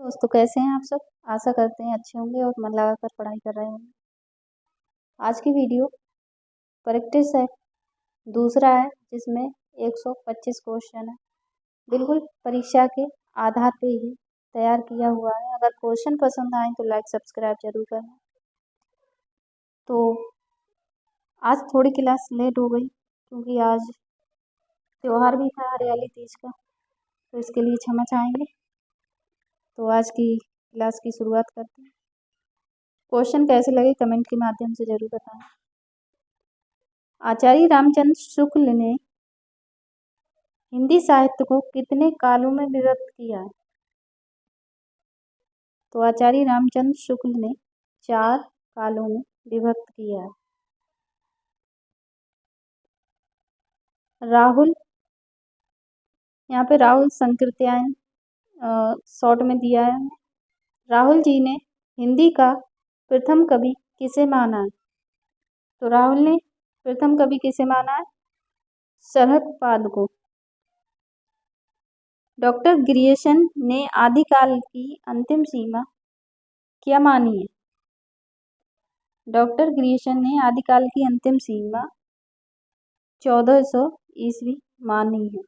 दोस्तों, कैसे हैं आप सब। आशा करते हैं अच्छे होंगे और मन लगाकर पढ़ाई कर रहे होंगे। आज की वीडियो प्रैक्टिस है, दूसरा है, जिसमें 125 क्वेश्चन है। बिल्कुल परीक्षा के आधार पे ही तैयार किया हुआ है। अगर क्वेश्चन पसंद आए तो लाइक सब्सक्राइब जरूर करना। तो आज थोड़ी क्लास लेट हो गई क्योंकि आज त्योहार भी था, हरियाली तीज का, तो इसके लिए क्षमा चाहेंगे। तो आज की क्लास की शुरुआत करते हैं। क्वेश्चन कैसे लगे कमेंट के माध्यम से जरूर बताएं। आचार्य रामचंद्र शुक्ल ने हिंदी साहित्य को कितने कालों में विभक्त किया है? तो आचार्य रामचंद्र शुक्ल ने 4 कालों में विभक्त किया है। राहुल, यहाँ पे राहुल संकृत्यायन शॉर्ट में दिया है। राहुल जी ने हिंदी का प्रथम कवि किसे माना है? तो राहुल ने प्रथम कवि किसे माना है? शरदपाद को। डॉक्टर ग्रियर्सन ने आदिकाल की अंतिम सीमा क्या मानी है? डॉक्टर ग्रियर्सन ने आदिकाल की अंतिम सीमा 1400 ईस्वी मानी है।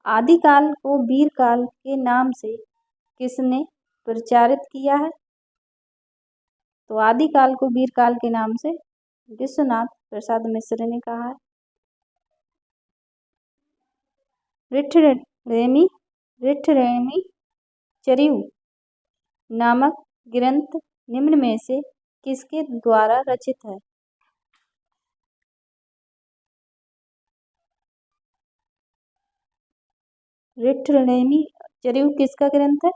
आदिकाल को वीरकाल के नाम से किसने प्रचारित किया है? तो आदिकाल को वीरकाल के नाम से विश्वनाथ प्रसाद मिश्र ने कहा है। ऋठरेमी चरियु नामक ग्रंथ निम्न में से किसके द्वारा रचित है? ऋठरेमी चरियु किसका ग्रंथ है?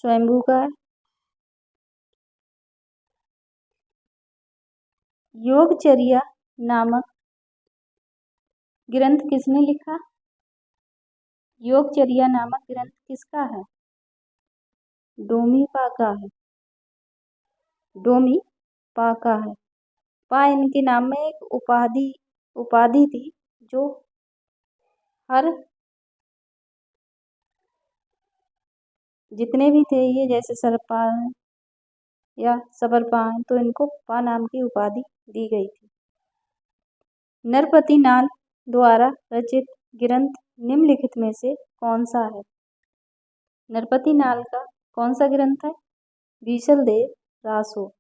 स्वयंभू का है। योगचर्या नामक ग्रंथ किसने लिखा? योगचर्या नामक ग्रंथ किसका है? डोमी पा का है। डोमी पा का है। पा इनके नाम में एक उपाधि थी जो हर जितने भी थे, ये जैसे सरपा या सबरपा, तो इनको पा नाम की उपाधि दी गई थी। नरपति नाल द्वारा रचित ग्रंथ निम्नलिखित में से कौन सा है? नरपति नाल का कौन सा ग्रंथ है? बीसल देव रासो।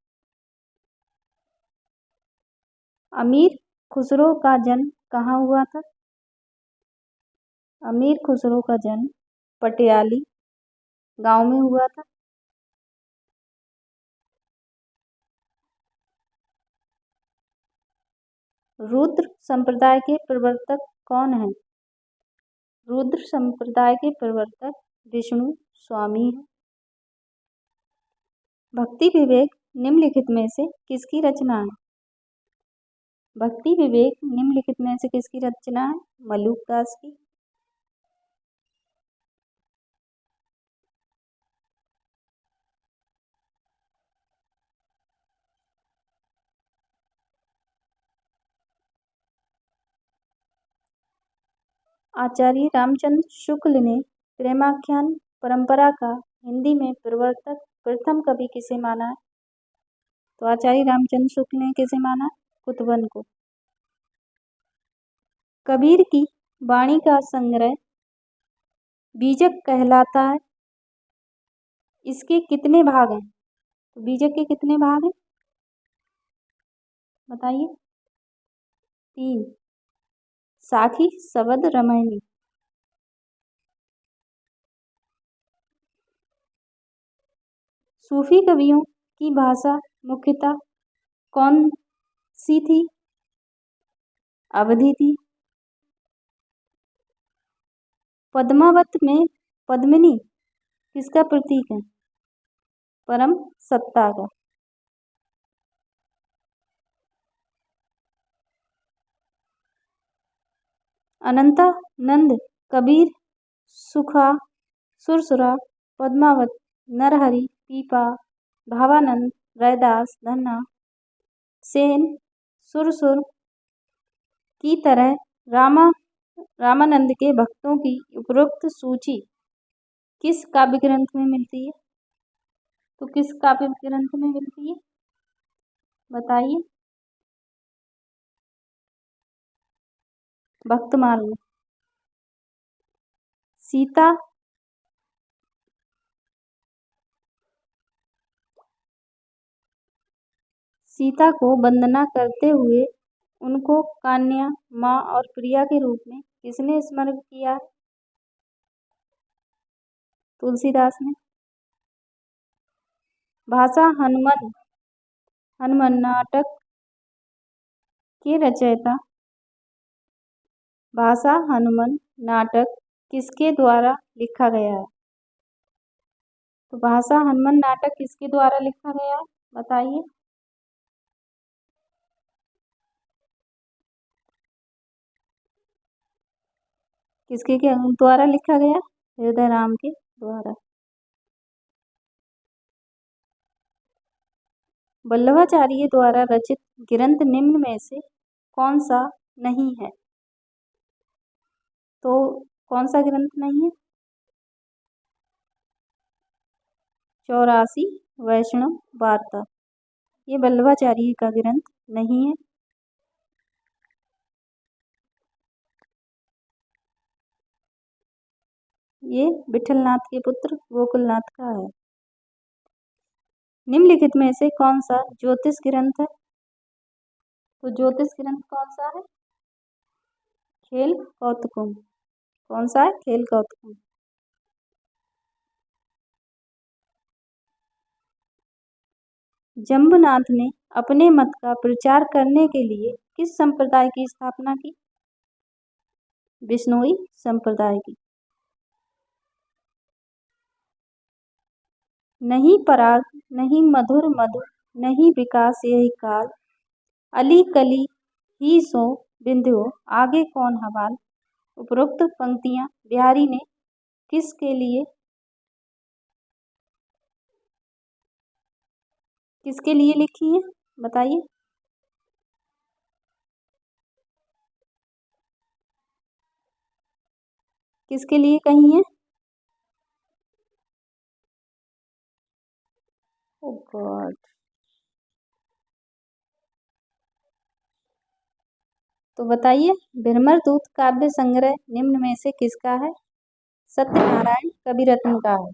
अमीर खुसरो का जन्म कहाँ हुआ था? अमीर खुसरो का जन्म पटियाली गांव में हुआ था। रुद्र संप्रदाय के प्रवर्तक कौन हैं? रुद्र संप्रदाय के प्रवर्तक विष्णु स्वामी हैं। भक्ति विवेक निम्नलिखित में से किसकी रचना है? भक्ति विवेक निम्नलिखित में से किसकी रचना है? मलुकदास की। आचार्य रामचंद्र शुक्ल ने प्रेमाख्यान परंपरा का हिंदी में प्रवर्तक प्रथम कवि किसे माना है? तो आचार्य रामचंद्र शुक्ल ने किसे माना? कुतवन को। कबीर की वाणी का संग्रह बीजक कहलाता है। इसके कितने भाग हैं? तो बीजक के कितने भाग हैं बताइए? 3। साखी, शबद, रामायणी। सूफी कवियों की भाषा मुख्यतः कौन सी थी? अवधी थी। पद्मावत में पद्मिनी किसका प्रतीक है? परम सत्ता का। अनंतानंद, कबीर, सुखा, सुरसुरा, पद्मावत, नरहरि, पीपा, भावानंद, रैदास, धन्ना, सेन, सुरसुर की तरह रामानंद के भक्तों की उपरोक्त सूची किस काव्य ग्रंथ में मिलती है? तो किस काव्य ग्रंथ में मिलती है बताइए। भक्तमाल में। सीता सीता को वंदना करते हुए उनको कन्या, माँ और प्रिया के रूप में किसने स्मरण किया है? तुलसीदास ने। भाषा हनुमान नाटक के रचयिता। भाषा हनुमान नाटक किसके द्वारा लिखा गया है? तो भाषा हनुमान नाटक किसके द्वारा लिखा गया है बताइए। किसके के द्वारा लिखा गया? हृदय राम के द्वारा। वल्लभाचार्य द्वारा रचित ग्रंथ निम्न में से कौन सा नहीं है? तो कौन सा ग्रंथ नहीं है? 84 वैष्णव वार्ता, ये वल्लभाचार्य का ग्रंथ नहीं है। ये विठलनाथ के पुत्र गोकुलनाथ का है। निम्नलिखित में से कौन सा ज्योतिष ग्रंथ है? तो ज्योतिष ग्रंथ कौन सा है? खेल कौतुकम। कौन सा है? खेल कौतुकम। जम्बुनाथ ने अपने मत का प्रचार करने के लिए किस संप्रदाय की स्थापना की? बिश्नोई संप्रदाय की। नहीं पराग नहीं मधुर मधु नहीं विकास यही काल, अली कली ही सो बिंध्यो आगे कौन हवाल। उपरोक्त पंक्तियां बिहारी ने किसके लिए लिखी है बताइए। किसके लिए कही है? ओ गॉड। तो बताइए, भ्रमरदूत काव्य संग्रह निम्न में से किसका है? सत्यनारायण कविरत्न का है।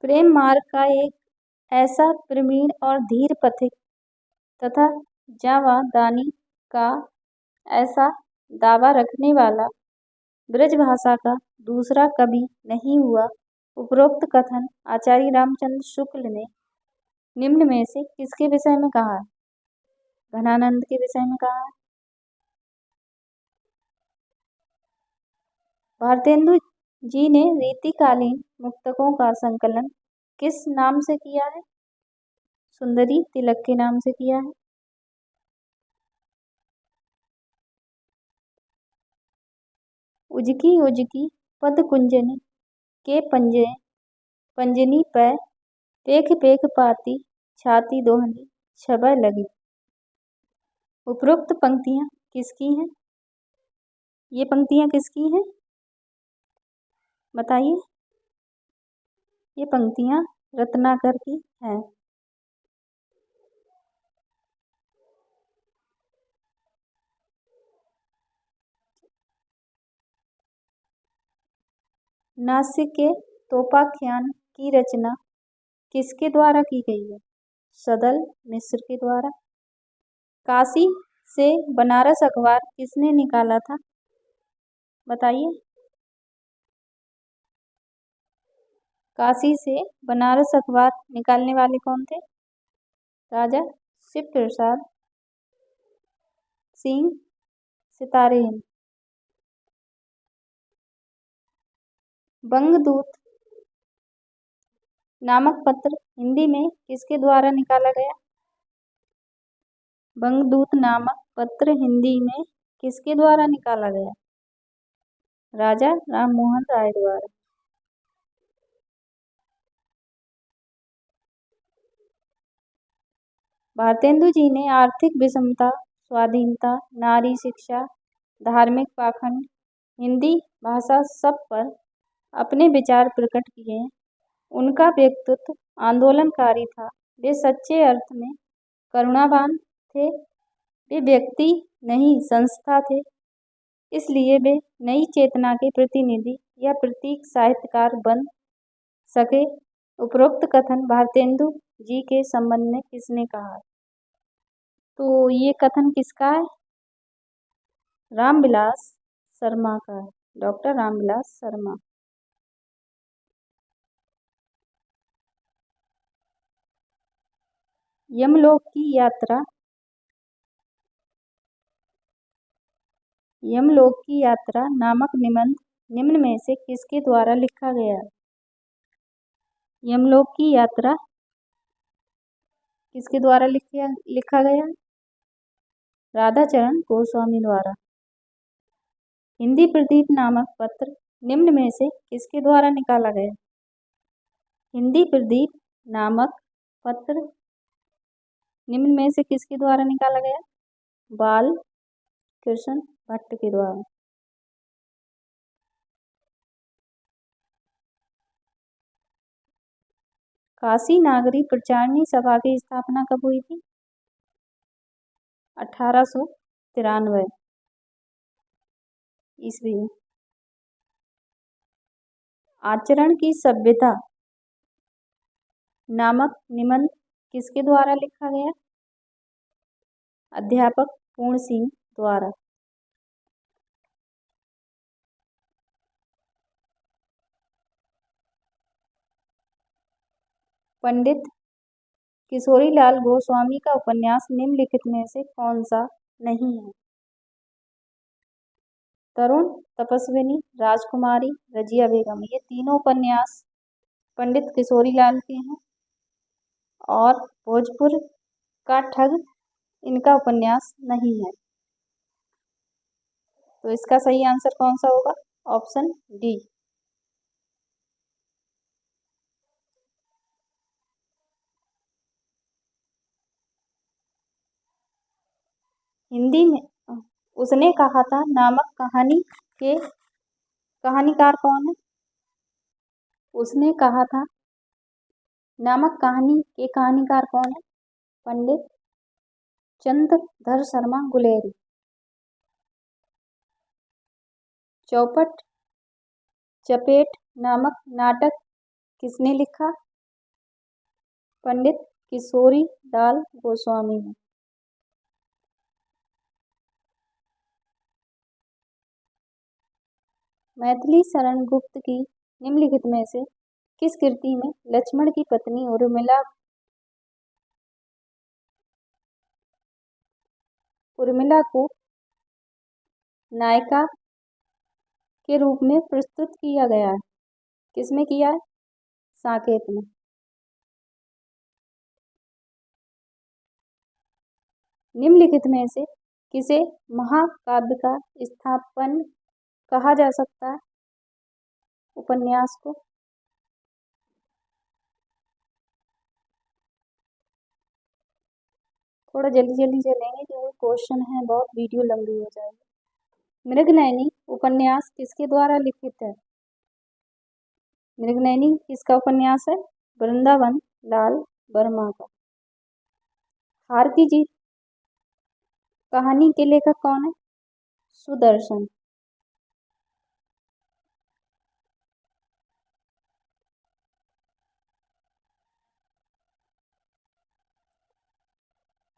प्रेम मार्ग का एक ऐसा प्रवीण और धीर पथिक तथा जावादानी का ऐसा दावा रखने वाला ब्रजभाषा का दूसरा कवि नहीं हुआ। उपरोक्त कथन आचार्य रामचंद्र शुक्ल ने निम्न में से किसके विषय में कहा है? घनानंद के विषय में कहा है। भारतेंदु जी ने रीतिकालीन मुक्तकों का संकलन किस नाम से किया है? सुंदरी तिलक के नाम से किया है। उजकी उजकी पद कुंजनी के पंजनी पै पेख पेख पाती छाती दोहनी छबय लगी। उपरोक्त पंक्तियां किसकी हैं? ये पंक्तियां किसकी हैं बताइए। ये पंक्तियां रत्नाकर की हैं। नासिक के तोपाख्यान की रचना किसके द्वारा की गई है? सदल मिश्र के द्वारा। काशी से बनारस अखबार किसने निकाला था बताइए। काशी से बनारस अखबार निकालने वाले कौन थे? राजा शिव प्रसाद सिंह सितारे हिंद। बंगदूत नामक पत्र हिंदी में किसके द्वारा निकाला गया? बंगदूत नामक पत्र हिंदी में किसके द्वारा निकाला गया? राजा राममोहन राय द्वारा। भारतेंदु जी ने आर्थिक विषमता स्वाधीनता, नारी शिक्षा, धार्मिक पाखंड, हिंदी भाषा सब पर अपने विचार प्रकट किए। उनका व्यक्तित्व आंदोलनकारी था। वे सच्चे अर्थ में करुणावान थे। वे व्यक्ति नहीं संस्था थे, इसलिए वे नई चेतना के प्रतिनिधि या प्रतीक साहित्यकार बन सके। उपरोक्त कथन भारतेंदु जी के संबंध में किसने कहा? तो ये कथन किसका है? रामविलास शर्मा का है, डॉक्टर रामविलास शर्मा। यमलोक की यात्रा, यमलोक की यात्रा नामक निबंध निम्न में से किसके द्वारा लिखा गया है? यमलोक की यात्रा किसके द्वारा लिखा गया? राधाचरण गोस्वामी द्वारा। हिंदी प्रदीप नामक पत्र निम्न में से किसके द्वारा निकाला गया? हिंदी प्रदीप नामक पत्र निम्न में से किसके द्वारा निकाला गया? बाल कृष्ण भट्ट के द्वारा। काशी नागरी प्रचारणी सभा की स्थापना कब हुई थी? 1893 ईस्वी में। आचरण की सभ्यता नामक निबंध किसके द्वारा लिखा गया? अध्यापक पूर्ण सिंह द्वारा। पंडित किशोरीलाल गोस्वामी का उपन्यास निम्नलिखित में से कौन सा नहीं है? तरुण, तपस्विनी, राजकुमारी, रजिया बेगम। ये तीनों उपन्यास पंडित किशोरीलाल के हैं। और भोजपुर का ठग इनका उपन्यास नहीं है। तो इसका सही आंसर कौन सा होगा? Option D. हिंदी में उसने कहा था नामक कहानी के कहानीकार कौन है? उसने कहा था नामक कहानी के कहानीकार कौन है? पंडित चंद्रधर शर्मा गुलेरी। चौपट चपेट नामक नाटक किसने लिखा? पंडित किशोरीलाल गोस्वामी ने। मैथिली शरण गुप्त की निम्नलिखित में से किस कृति में लक्ष्मण की पत्नी उर्मिला को नायिका के रूप में प्रस्तुत किया गया है? किसमें किया है? साकेत में। निम्नलिखित में से किसे महाकाव्य का स्थापन कहा जा सकता है? उपन्यास को। थोड़ा जल्दी जल्दी चलेंगे क्योंकि क्वेश्चन है बहुत, वीडियो लंबी हो जाएगी। मृगनयनी उपन्यास किसके द्वारा लिखित है? मृगनयनी किसका उपन्यास है? वृंदावन लाल वर्मा का। हार की जीत कहानी के लेखक कौन है? सुदर्शन।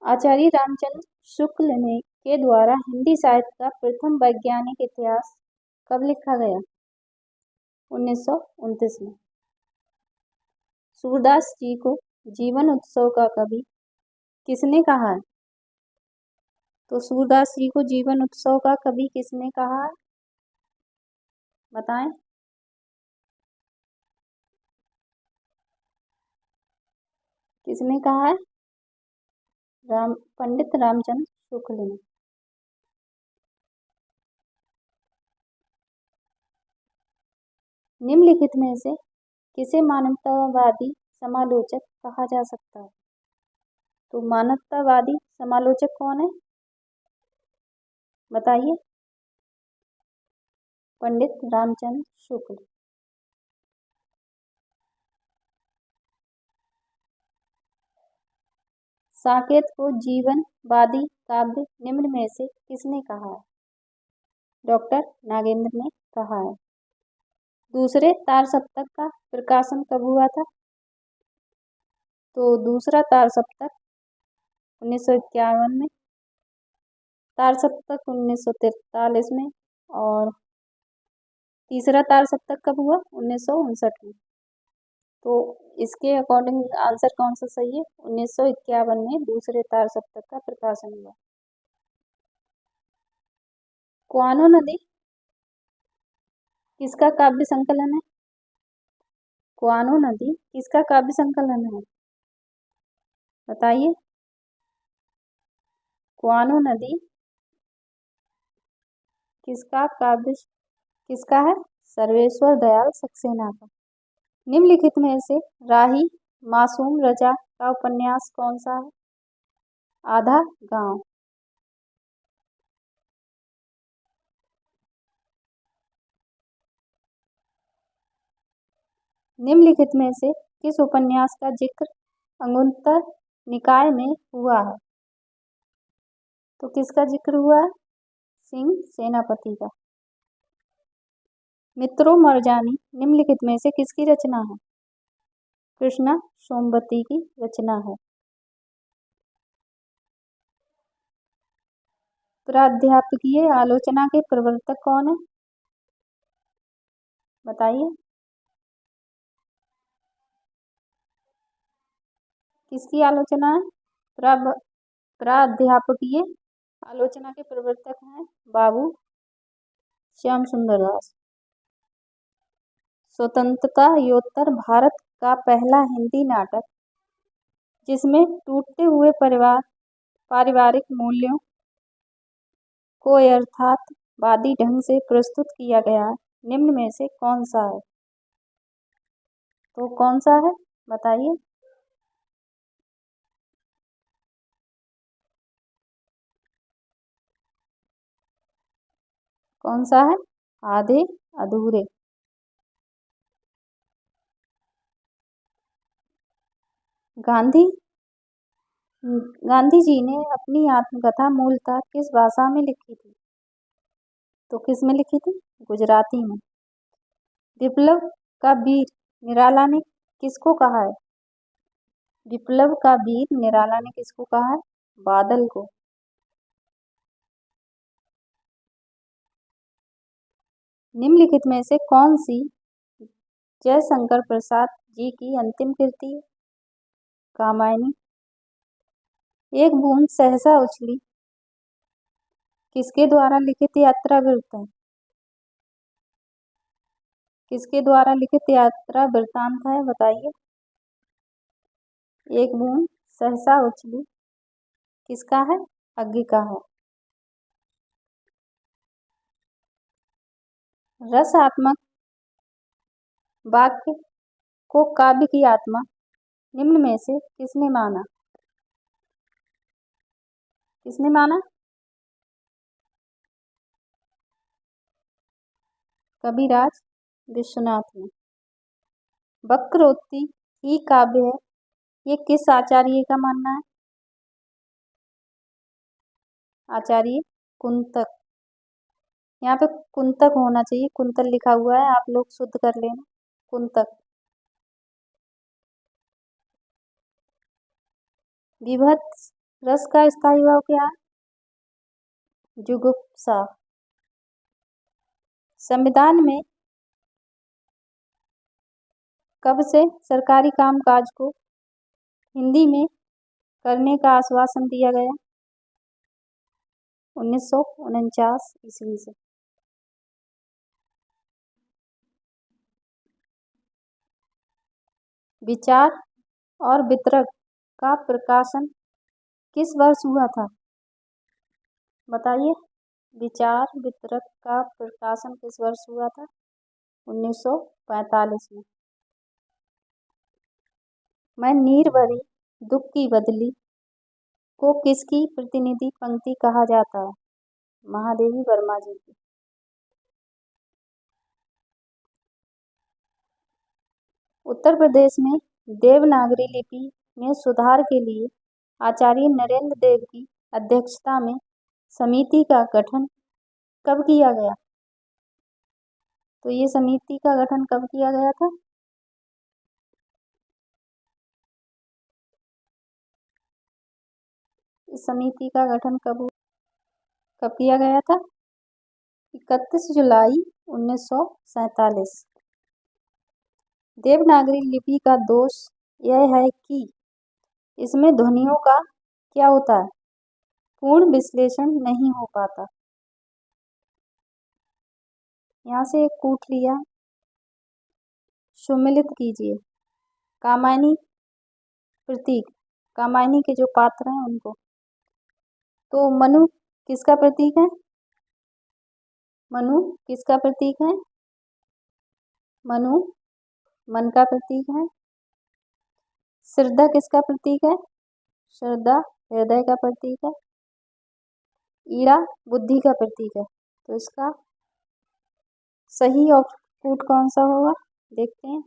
आचार्य रामचंद्र शुक्ल ने के द्वारा हिंदी साहित्य का प्रथम वैज्ञानिक इतिहास कब लिखा गया? 1929 में। सूरदास जी को जीवन उत्सव का कवि किसने कहा है? तो सूरदास जी को जीवन उत्सव का कवि किसने कहा है? बताएं। किसने कहा है? पंडित रामचंद्र शुक्ल ने। निम्नलिखित में से किसे मानवतावादी समालोचक कहा जा सकता है? तो मानवतावादी समालोचक कौन है? बताइए। पंडित रामचंद्र शुक्ल। साकेत को जीवनवादी काव्य निम्न में से किसने कहा है? डॉक्टर नागेंद्र ने कहा है। दूसरे तार सप्तक का प्रकाशन कब हुआ था? तो दूसरा तार सप्तक 1951 में, तार सप्तक 1943 में, और तीसरा तार सप्तक कब हुआ? 1959 में। तो इसके अकॉर्डिंग आंसर कौन सा सही है? 1951 में दूसरे तार सप्तक का प्रकाशन हुआ। कुआनो नदी किसका काव्य संकलन है? कुआनो नदी किसका काव्य संकलन है? बताइए। कुआनो नदी किसका है? सर्वेश्वर दयाल सक्सेना का। निम्नलिखित में से राही मासूम रजा का उपन्यास कौन सा है? आधा गांव। निम्नलिखित में से किस उपन्यास का जिक्र अंगुत्तर निकाय में हुआ है? तो किसका जिक्र हुआ है? सिंह सेनापति का। मित्रों मरजानी निम्नलिखित में से किसकी रचना है? कृष्णा सोमवती की रचना है। प्राध्यापकीय आलोचना के प्रवर्तक कौन है? बताइए। किसकी आलोचना है? प्राध्यापकीय आलोचना के प्रवर्तक हैं बाबू श्याम सुंदर दास। स्वतंत्रता योत्तर भारत का पहला हिंदी नाटक जिसमें टूटते हुए पारिवारिक मूल्यों को यथार्थवादी ढंग से प्रस्तुत किया गया निम्न में से कौन सा है? तो कौन सा है? बताइए। कौन सा है? आधे अधूरे। गांधी गांधी जी ने अपनी आत्मकथा मूलतः किस भाषा में लिखी थी? तो किस में लिखी थी? गुजराती में। विप्लव का वीर निराला ने किसको कहा है? विप्लव का वीर निराला ने किसको कहा है? बादल को। निम्नलिखित में से कौन सी जयशंकर प्रसाद जी की अंतिम कृति है? कामायनी। एक बूंद सहसा उछली किसके द्वारा लिखित यात्रा वृत्त है? किसके द्वारा लिखित यात्रा वृत्तांत है? बताइए। एक बूंद सहसा उछली किसका है? अग्नि का है। रसात्मक वाक्य को काव्य की आत्मा निम्न में से किसने माना? किसने माना? कविराज विश्वनाथ ने। वक्रोक्ति ही काव्य है, ये किस आचार्य का मानना है? आचार्य कुंतक। यहाँ पे कुंतक होना चाहिए, कुंतल लिखा हुआ है, आप लोग शुद्ध कर लेना। कुंतक। विभत्स रस का स्थायी भाव क्या है? जुगुप्सा। संविधान में कब से सरकारी कामकाज को हिंदी में करने का आश्वासन दिया गया? 1949 ईस्वी से। विचार और वितरक का प्रकाशन किस वर्ष हुआ था? बताइए। विचार वितरक का प्रकाशन किस वर्ष हुआ था? 1945 में। मैं नीर भरी दुख की बदली को किसकी प्रतिनिधि पंक्ति कहा जाता है? महादेवी वर्मा जी की। उत्तर प्रदेश में देवनागरी लिपि में सुधार के लिए आचार्य नरेंद्र देव की अध्यक्षता में समिति का गठन कब किया गया? तो ये समिति का गठन कब किया गया था? इस समिति का गठन कब किया गया था? 31 जुलाई 1947। देवनागरी लिपि का दोष यह है कि इसमें ध्वनियों का क्या होता है? पूर्ण विश्लेषण नहीं हो पाता। यहाँ से एक कूट लिया, सुमिलित कीजिए। कामायनी प्रतीक, कामायनी के जो पात्र हैं उनको। तो मनु किसका प्रतीक है? मनु किसका प्रतीक है? मनु मन का प्रतीक है। श्रद्धा किसका प्रतीक है? श्रद्धा हृदय का प्रतीक है। ईड़ा बुद्धि का प्रतीक है। तो इसका सही और कूट कौन सा होगा देखते हैं।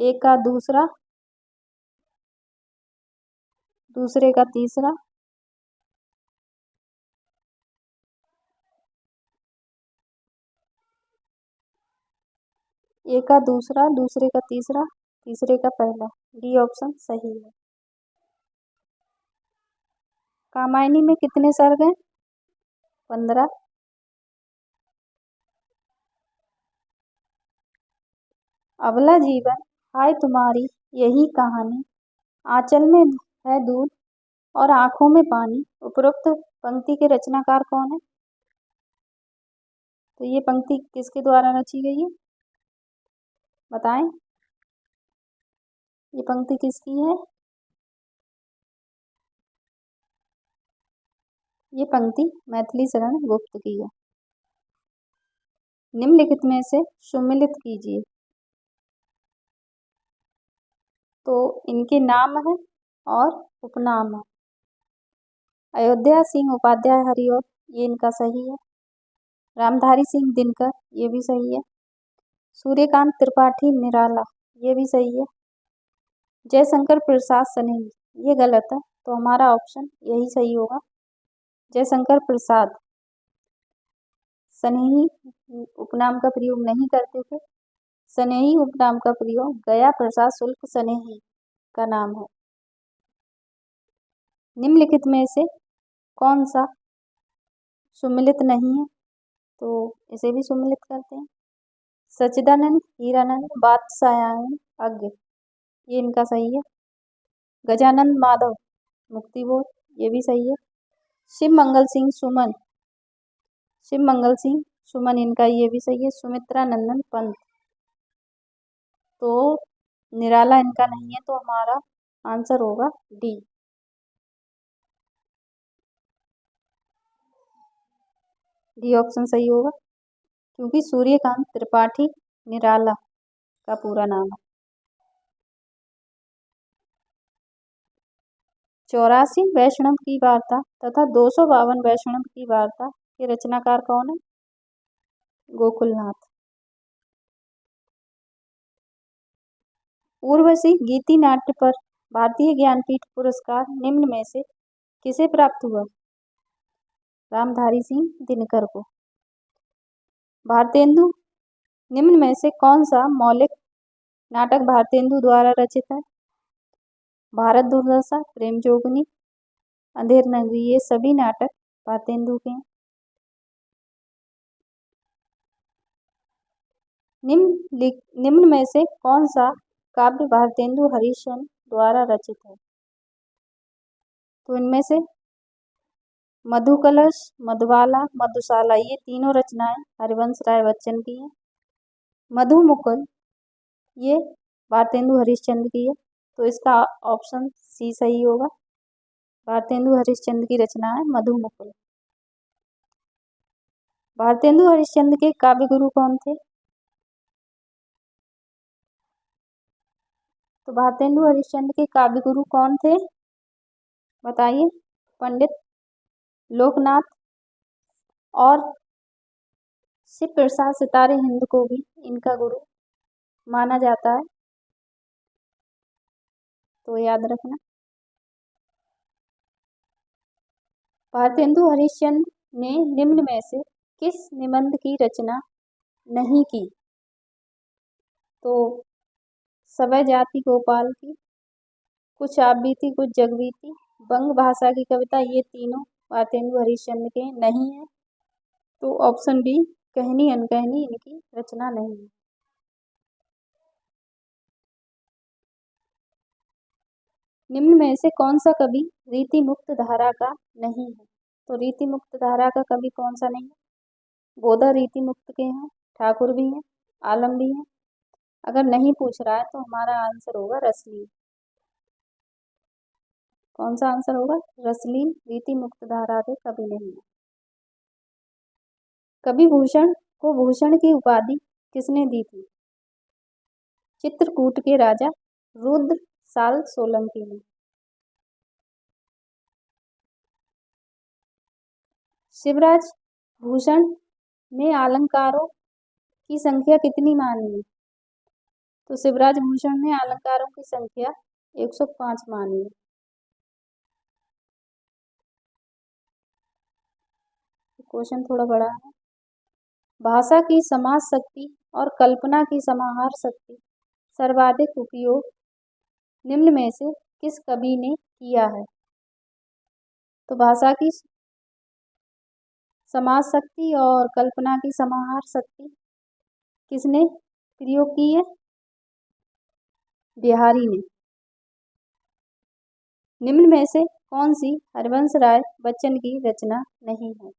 एक का दूसरा, दूसरे का तीसरा, एक का दूसरा, दूसरे का तीसरा, तीसरे का पहला। डी ऑप्शन सही है। कामायनी में कितने सर्ग हैं? 15। अबला जीवन हाय तुम्हारी यही कहानी, आंचल में है दूध और आंखों में पानी। उपरोक्त पंक्ति के रचनाकार कौन है? तो ये पंक्ति किसके द्वारा रची गई है? बताएं, ये पंक्ति किसकी है? ये पंक्ति मैथिली शरण गुप्त की है। निम्नलिखित में से सुमिलित कीजिए। तो इनके नाम है और उपनाम है। अयोध्या सिंह उपाध्याय हरिऔध, ये इनका सही है। रामधारी सिंह दिनकर, ये भी सही है। सूर्यकांत त्रिपाठी निराला, ये भी सही है। जयशंकर प्रसाद सनेही, ये गलत है। तो हमारा ऑप्शन यही सही होगा, जयशंकर प्रसाद सनेही उपनाम का प्रयोग नहीं करते थे। सनेही उपनाम का प्रयोग गया प्रसाद शुक्ल सनेही का नाम है। निम्नलिखित में से कौन सा सुमिलित नहीं है? तो इसे भी सुमिलित करते हैं। सच्चिदानंद हीरानंद बादशायायन अज्ञ, ये इनका सही है। गजानंद माधव मुक्तिबोध, ये भी सही है। शिव मंगल सिंह सुमन, शिव मंगल सिंह सुमन इनका ये भी सही है। सुमित्रा नंदन पंत, तो निराला इनका नहीं है। तो हमारा आंसर होगा डी। डी ऑप्शन सही होगा, क्योंकि सूर्यकांत त्रिपाठी निराला का पूरा नाम है। 84 वैष्णव की वार्ता तथा 252 वैष्णव की वार्ता के रचनाकार कौन है? गोकुलनाथ। उर्वशी गीति नाट्य पर भारतीय ज्ञानपीठ पुरस्कार निम्न में से किसे प्राप्त हुआ? रामधारी सिंह दिनकर को। भारतेंदु निम्न में से कौन सा मौलिक नाटक भारतेंदु द्वारा रचित है? भारत दुर्दशा, प्रेम जोगनी, अंधेर नगरी, ये सभी नाटक भारतेंदु के हैं। निम्न में से कौन सा काव्य भारतेंदु हरिश्चंद्र द्वारा रचित है? तो इनमें से मधुकलश, मधुबाला, मधुशाला, ये तीनों रचनाएं हरिवंश राय बच्चन की हैं। मधुमुकुल ये भारतेंदु हरिश्चंद्र की है। तो इसका ऑप्शन सी सही होगा, भारतेंदु हरिश्चंद्र की रचना है मधुमुकुल। भारतेंदु हरिश्चंद्र के काव्य गुरु कौन थे? तो भारतेंदु हरिश्चंद्र के काव्य गुरु कौन थे? बताइए। पंडित लोकनाथ और शिव प्रसाद सितारे हिंद को भी इनका गुरु माना जाता है, तो याद रखना। भारतेंदु हरिश्चंद्र ने निम्न में से किस निबंध की रचना नहीं की? तो सवै जाति गोपाल की, कुछ आप बीती कुछ जग बीती, बंग भाषा की कविता, ये तीनों भारतेंदु हरिश्चंद्र के नहीं है। तो ऑप्शन बी कहनी अनकहनी इनकी रचना नहीं है। निम्न में से कौन सा कवि रीति मुक्त धारा का नहीं है? तो रीति मुक्त धारा का कवि कौन सा नहीं है? गोदा रीति मुक्त के हैं, ठाकुर भी हैं, आलम भी हैं। अगर नहीं पूछ रहा है तो हमारा आंसर होगा रसलीन। कौन सा आंसर होगा? रसलीन रीति मुक्त धारा के कवि नहीं है। कवि भूषण को भूषण की उपाधि किसने दी थी? चित्रकूट के राजा रुद्र साल सोलंकी ने। शिवराज भूषण में अलंकारों की संख्या कितनी मानी है? तो शिवराज भूषण ने अलंकारों की संख्या 105 मानी है। क्वेश्चन थोड़ा बड़ा है। भाषा की समाज शक्ति और कल्पना की समाहार शक्ति सर्वाधिक उपयोग निम्न में से किस कवि ने किया है? तो भाषा की समाज शक्ति और कल्पना की समाहार शक्ति किसने प्रयोग की है? बिहारी ने। निम्न में से कौन सी हरिवंश राय बच्चन की रचना नहीं है?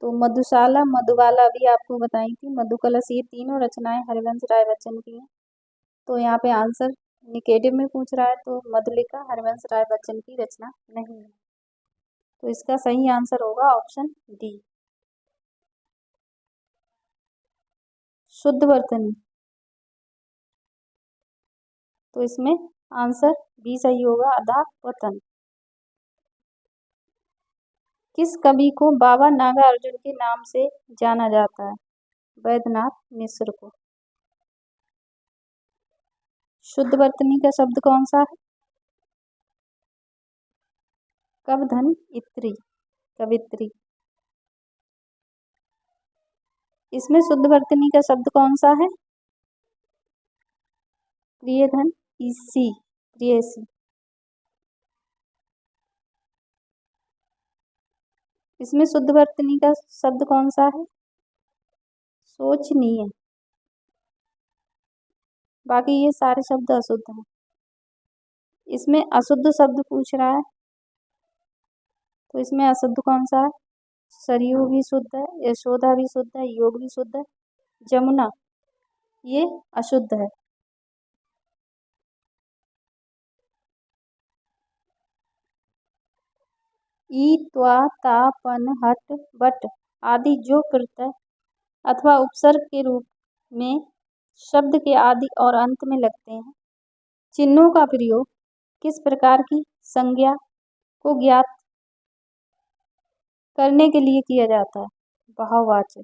तो मधुशाला, मधुबाला भी आपको बताई थी, मधुकलश, ये तीनों रचनाएं हरिवंश राय बच्चन की हैं। तो यहाँ पे आंसर निगेटिव में पूछ रहा है, तो मधुलिका हरिवंश राय बच्चन की रचना नहीं है। तो इसका सही आंसर होगा ऑप्शन डी, शुद्धवर्तनी। तो इसमें आंसर बी सही होगा, अदापतन। किस कवि को बाबा नागार्जुन के नाम से जाना जाता है? वैद्यनाथ मिश्र को। शुद्धवर्तनी का शब्द कौन सा है? कवधन इत्री, कवित्री। इसमें शुद्धवर्तनी का शब्द कौन सा है? प्रियधन इसी, प्रियसी। इसमें शुद्धवर्तनी का शब्द कौन सा है? शोचनीय। बाकी ये सारे शब्द अशुद्ध हैं। इसमें अशुद्ध शब्द पूछ रहा है, तो इसमें अशुद्ध कौन सा है? सरयू भी शुद्ध है, यशोदा भी शुद्ध है, योग भी शुद्ध है, जमुना ये अशुद्ध है। ई, त्वा, ता, पन, हट, बट आदि जो प्रत्यय अथवा उपसर्ग के रूप में शब्द के आदि और अंत में लगते हैं, चिन्हों का प्रयोग किस प्रकार की संज्ञा को ज्ञात करने के लिए किया जाता है? भाववाचक।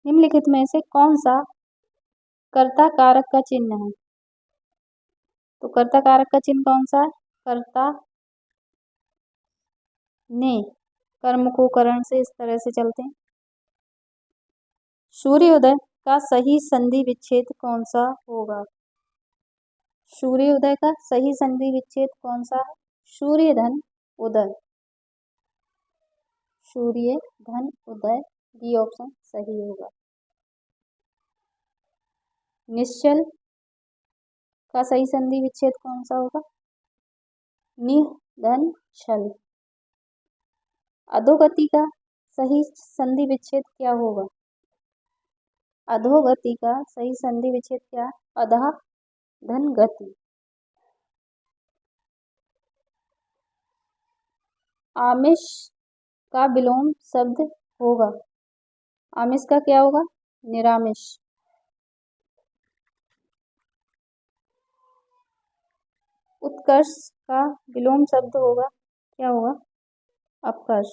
निम्नलिखित में से कौन सा कर्ता कारक का चिन्ह है? तो कर्ता कारक का चिन्ह कौन सा है? कर्ता ने, कर्म को करण से इस तरह से चलते हैं। सूर्योदय का सही संधि विच्छेद कौन सा होगा? सूर्योदय का सही संधि विच्छेद कौन सा है? सूर्य धन उदय, सूर्य धन उदय, बी ऑप्शन सही होगा। निश्चल का सही संधि विच्छेद कौन सा होगा? निह धन छल। अधोगति का सही संधि विच्छेद क्या होगा? अधोगति का सही संधि विच्छेद क्या है? अधः धन गति। आमिष का विलोम शब्द होगा? आमिष का क्या होगा? निरामिष। उत्कर्ष का विलोम शब्द होगा, क्या होगा? अपकर्ष।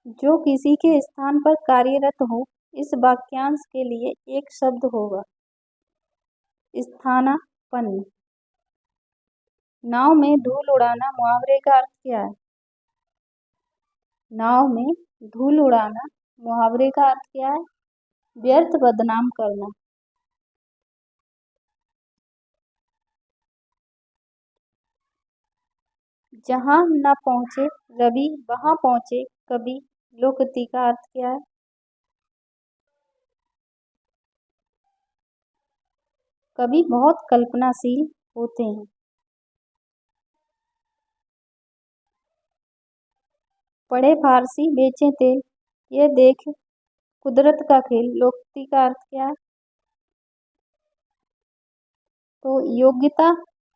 जो किसी के स्थान पर कार्यरत हो, इस वाक्यांश के लिए एक शब्द होगा, स्थानापन्न। नाव में धूल उड़ाना मुहावरे का अर्थ क्या है? नाव में धूल उड़ाना मुहावरे का अर्थ क्या है? व्यर्थ बदनाम करना। जहां न पहुंचे रवि वहां पहुंचे कवि, लोकोक्ति का अर्थ क्या है? कवि बहुत कल्पनाशील होते हैं। पढ़े फारसी बेचे तेल, ये देख कुदरत का खेल, लोकोक्ति का अर्थ क्या है? तो योग्यता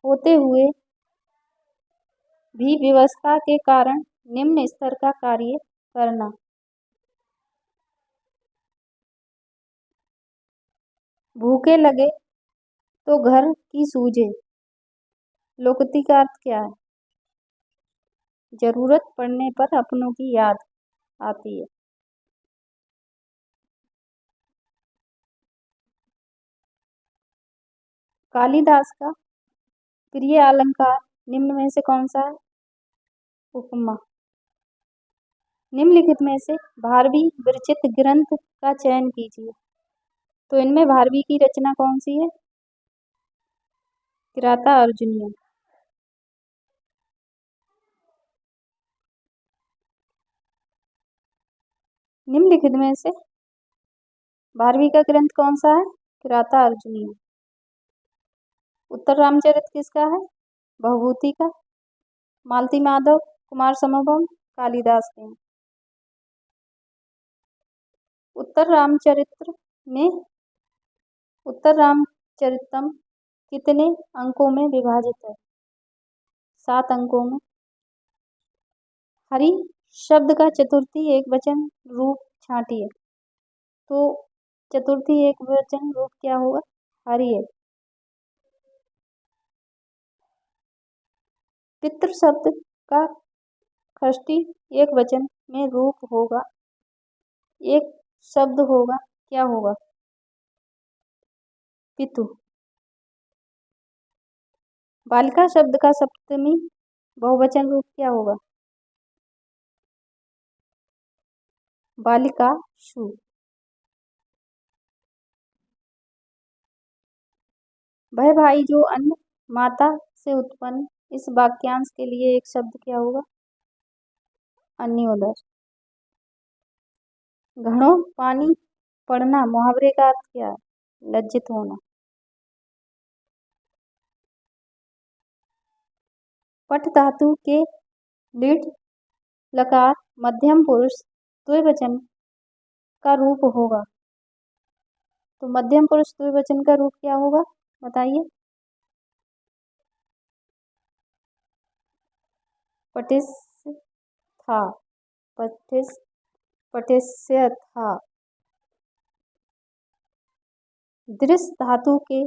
होते हुए भी व्यवस्था के कारण निम्न स्तर का कार्य करना। भूखे लगे तो घर की सूझे, लोकोक्ति का अर्थ क्या है? जरूरत पड़ने पर अपनों की याद आती है। कालिदास का प्रिय अलंकार निम्न में से कौन सा है? उपमा। निम्नलिखित में से भारवी विरचित ग्रंथ का चयन कीजिए। तो इनमें भारवी की रचना कौन सी है? किराता अर्जुनीय। निम्नलिखित में से भारवी का ग्रंथ कौन सा है? किराता अर्जुनीय। उत्तर रामचरित किसका है? भवभूति का। मालती माधव, कुमार समोभम, कालिदास के हैं। उत्तर रामचरित्र में उत्तर रामचरितम कितने अंकों में विभाजित है? 7 अंकों में। हरि शब्द का चतुर्थी एक वचन रूप छांटिए। तो चतुर्थी एक वचन रूप क्या होगा? हरि है। पितृ शब्द का षष्ठी एक वचन में रूप होगा, एक शब्द होगा, क्या होगा? पितु। बालिका शब्द का सप्तमी बहुवचन रूप क्या होगा? बालिका शु। वह भाई जो अन्य माता से उत्पन्न, इस वाक्यांश के लिए एक शब्द क्या होगा? अन्योदर। घड़ों पानी पड़ना मुहावरे का अर्थ क्या है? लज्जित होना। पठ धातु के लीट लकार मध्यम पुरुष द्विवचन का रूप होगा। तो मध्यम पुरुष द्विवचन का रूप क्या होगा? बताइए। पटिस था, पटिस, पटिस्य था। दृश्य धातु के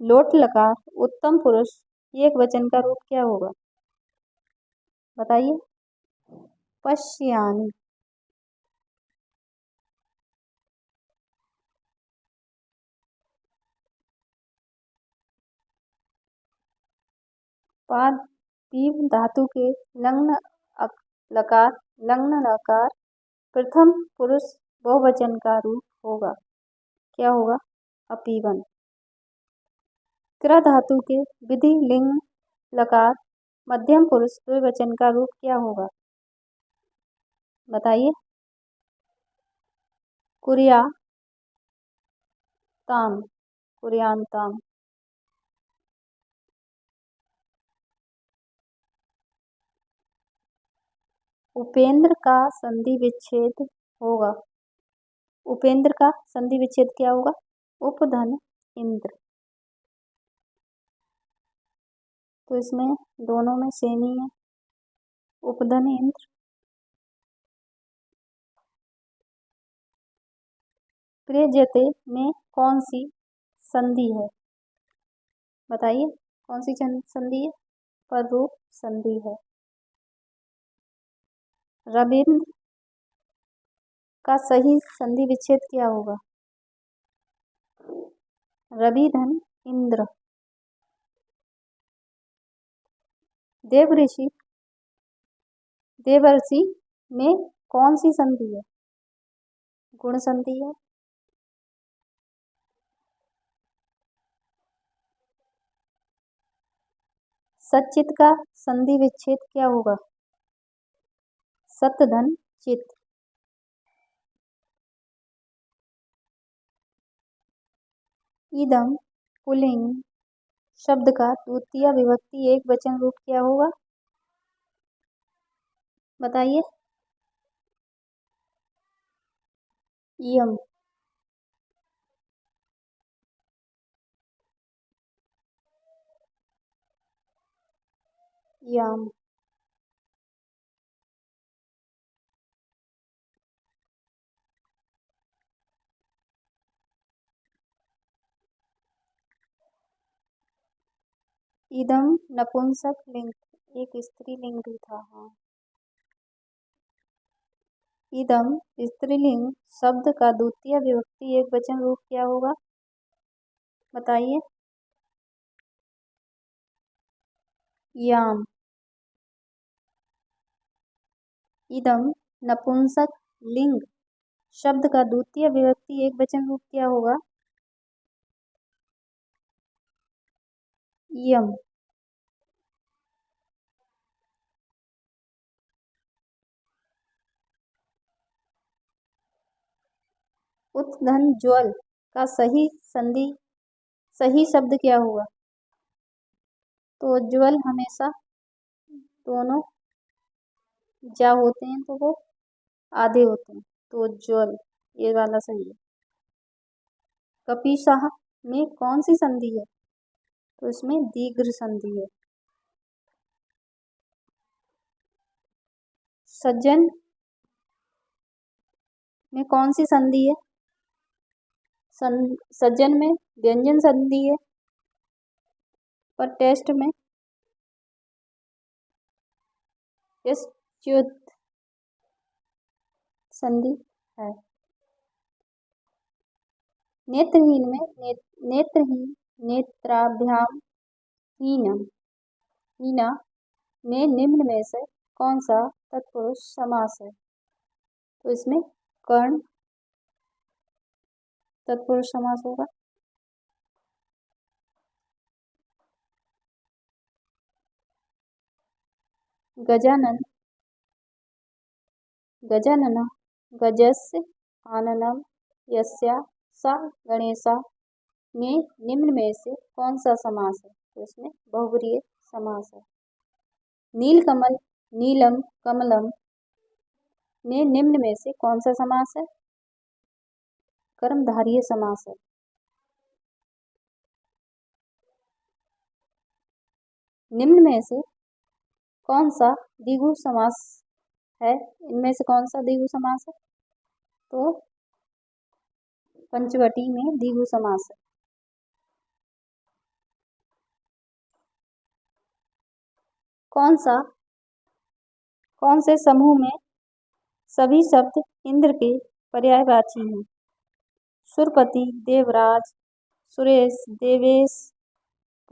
लोट लकार उत्तम पुरुष एक वचन का रूप क्या होगा? बताइए। पश्यामि। पाद पीव धातु के लंग्न लकार लंग्न लकार प्रथम पुरुष बहुवचन का रूप होगा, क्या होगा? अपीवन। क्र धातु के विधि लिंग लकार मध्यम पुरुष द्विवचन का रूप क्या होगा? बताइए। कुरिया ताम, कुरियांताम। उपेंद्र का संधि विच्छेद होगा। उपेंद्र का संधि विच्छेद क्या होगा? उपधन इंद्र। तो इसमें दोनों में सेम ही है, उपधन इंद्र। कृजते में कौन सी संधि है? बताइए कौन सी संधि है? पररूप संधि है। रविंद्र का सही संधि विच्छेद क्या होगा? रवि धन इंद्र। देवर्षि में कौन सी संधि है? गुण संधि है। सचित का संधि विच्छेद क्या होगा? सत धन चित। इदम पुल्लिंग शब्द का द्वितीय विभक्ति एक वचन रूप क्या होगा? बताइए। इयम। याम। इदम नपुंसक लिंग, एक स्त्रीलिंग भी था। हाँ, इदम स्त्रीलिंग शब्द का द्वितीय विभक्ति एक वचन रूप क्या होगा? बताइए। याम। इदम नपुंसक लिंग शब्द का द्वितीय विभक्ति एक वचन रूप क्या होगा? इयम। उत्धन ज्वल का सही शब्द क्या होगा? तो ज्वल हमेशा दोनों जा होते हैं तो वो आधे होते हैं, तो ज्वल ये वाला सही है। कपीसाह में कौन सी संधि है? तो इसमें दीर्घ संधि है। सज्जन में कौन सी संधि है? सज्जन में व्यंजन संधि है, पर टेस्ट में च्युत संधि है। नेत्रहीन में नेत्रहीन नेत्राभ्याम हीना में निम्न में से कौन सा तत्पुरुष समास है? तो इसमें कर्ण तत्पुरुष समास होगा। गजानन गजस्य आननम यस्या सा गणेशा में निम्न में से कौन सा समास है? तो इसमें बहुब्रीहि समास है। नीलकमल नीलम कमलम में निम्न में से कौन सा समास है? कर्मधारय समास है। निम्न में से कौन सा द्विगु समास है? इनमें से कौन सा द्विगु समास है? तो पंचवटी में द्विगु समास है। कौन से समूह में सभी शब्द इंद्र के पर्यायवाची हैं? सुरपति देवराज सुरेश देवेश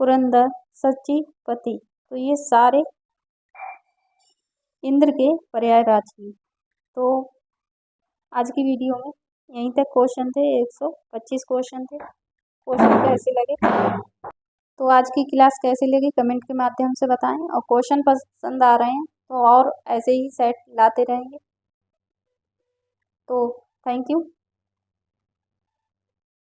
पुरंदर सचिपति, तो ये सारे इंद्र के पर्यायवाची हैं। तो आज की वीडियो में यहीं तक क्वेश्चन थे, 125 क्वेश्चन थे। क्वेश्चन कैसे लगे, तो आज की क्लास कैसे लगी कमेंट के माध्यम से बताएं, और क्वेश्चन पसंद आ रहे हैं तो और ऐसे ही सेट लाते रहेंगे। तो थैंक यू।